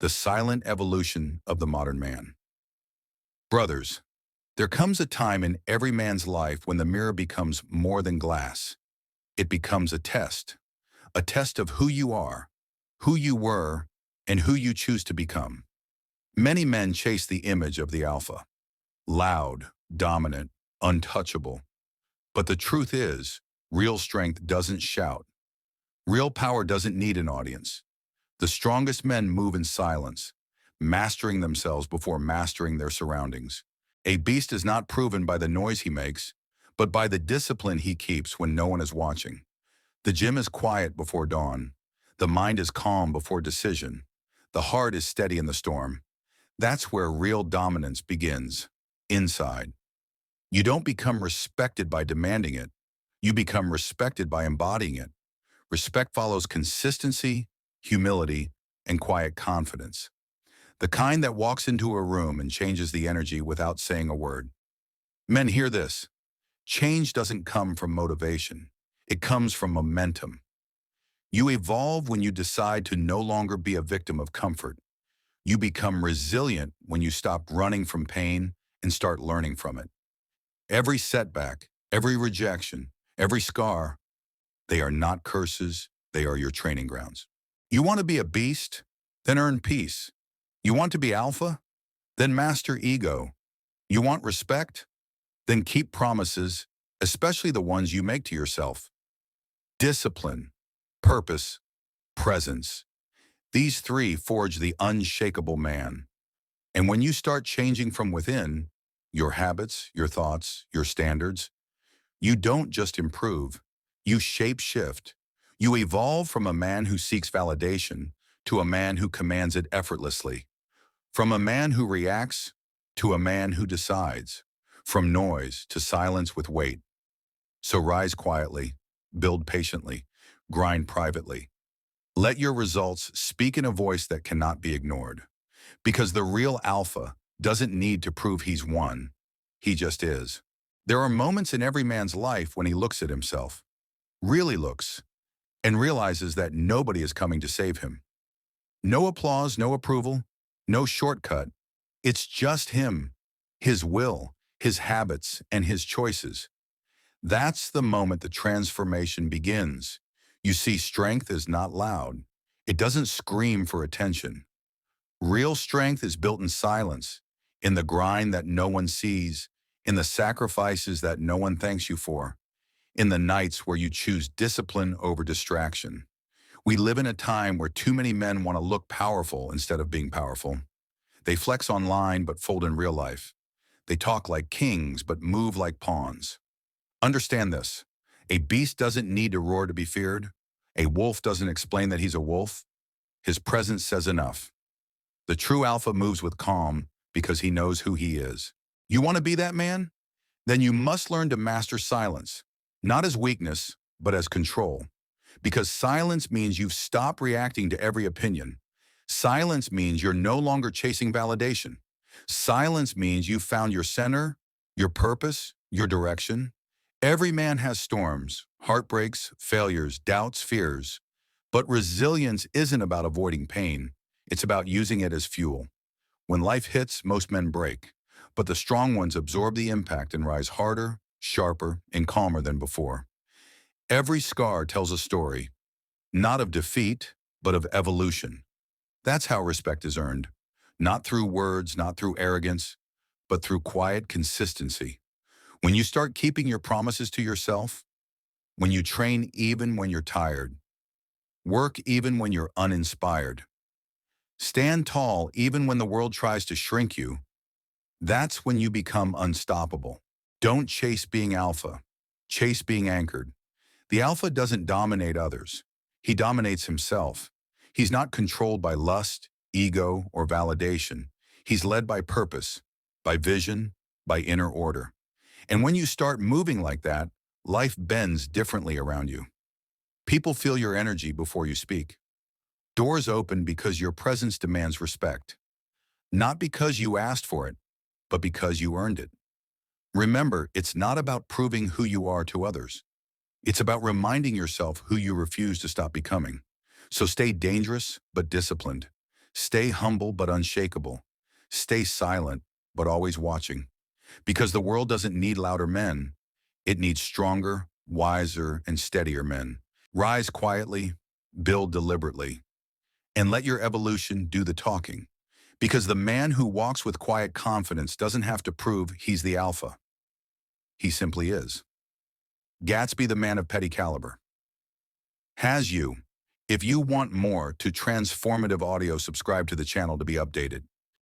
the silent evolution of the modern man. Brothers, there comes a time in every man's life when the mirror becomes more than glass. It becomes a test of who you are, who you were, and who you choose to become. Many men chase the image of the alpha, loud, dominant, untouchable. But the truth is, real strength doesn't shout. Real power doesn't need an audience. The strongest men move in silence, mastering themselves before mastering their surroundings. A beast is not proven by the noise he makes, but by the discipline he keeps when no one is watching. The gym is quiet before dawn. The mind is calm before decision. The heart is steady in the storm. That's where real dominance begins, inside. You don't become respected by demanding it. You become respected by embodying it. Respect follows consistency, humility, and quiet confidence. The kind that walks into a room and changes the energy without saying a word. Men, hear this. Change doesn't come from motivation. It comes from momentum. You evolve when you decide to no longer be a victim of comfort. You become resilient when you stop running from pain and start learning from it. Every setback, every rejection, every scar, they are not curses, they are your training grounds. You want to be a beast? Then earn peace. You want to be alpha? Then master ego. You want respect? Then keep promises, especially the ones you make to yourself. Discipline, purpose, presence. These three forge the unshakable man. And when you start changing from within, your habits, your thoughts, your standards, you don't just improve, you shape-shift. You evolve from a man who seeks validation to a man who commands it effortlessly. From a man who reacts to a man who decides. From noise to silence with weight. So rise quietly, build patiently, grind privately. Let your results speak in a voice that cannot be ignored. Because the real alpha doesn't need to prove he's won. He just is. There are moments in every man's life when he looks at himself, really looks, and realizes that nobody is coming to save him. No applause, no approval, no shortcut. It's just him, his will, his habits, and his choices. That's the moment the transformation begins. You see, strength is not loud. It doesn't scream for attention. Real strength is built in silence, in the grind that no one sees, in the sacrifices that no one thanks you for, in the nights where you choose discipline over distraction. We live in a time where too many men want to look powerful instead of being powerful. They flex online but fold in real life. They talk like kings but move like pawns. Understand this. A beast doesn't need to roar to be feared. A wolf doesn't explain that he's a wolf. His presence says enough. The true alpha moves with calm because he knows who he is. You want to be that man? Then you must learn to master silence, not as weakness, but as control. Because silence means you've stopped reacting to every opinion. Silence means you're no longer chasing validation. Silence means you've found your center, your purpose, your direction. Every man has storms, heartbreaks, failures, doubts, fears. But resilience isn't about avoiding pain. It's about using it as fuel. When life hits, most men break. But the strong ones absorb the impact and rise harder, sharper, and calmer than before. Every scar tells a story, not of defeat, but of evolution. That's how respect is earned. Not through words, not through arrogance, but through quiet consistency. When you start keeping your promises to yourself, when you train even when you're tired, work even when you're uninspired, stand tall even when the world tries to shrink you, that's when you become unstoppable. Don't chase being alpha. Chase being anchored. The alpha doesn't dominate others. He dominates himself. He's not controlled by lust, ego, or validation. He's led by purpose, by vision, by inner order. And when you start moving like that, life bends differently around you. People feel your energy before you speak. Doors open because your presence demands respect. Not because you asked for it, but because you earned it. Remember, it's not about proving who you are to others. It's about reminding yourself who you refuse to stop becoming. So stay dangerous, but disciplined. Stay humble but unshakable. Stay silent but always watching. Because the world doesn't need louder men. It needs stronger, wiser, and steadier men. Rise quietly, build deliberately, and let your evolution do the talking. Because the man who walks with quiet confidence doesn't have to prove he's the alpha. He simply is. Gatsby, the man of petty caliber, has you. If you want more to transformative audio, subscribe to the channel to be updated.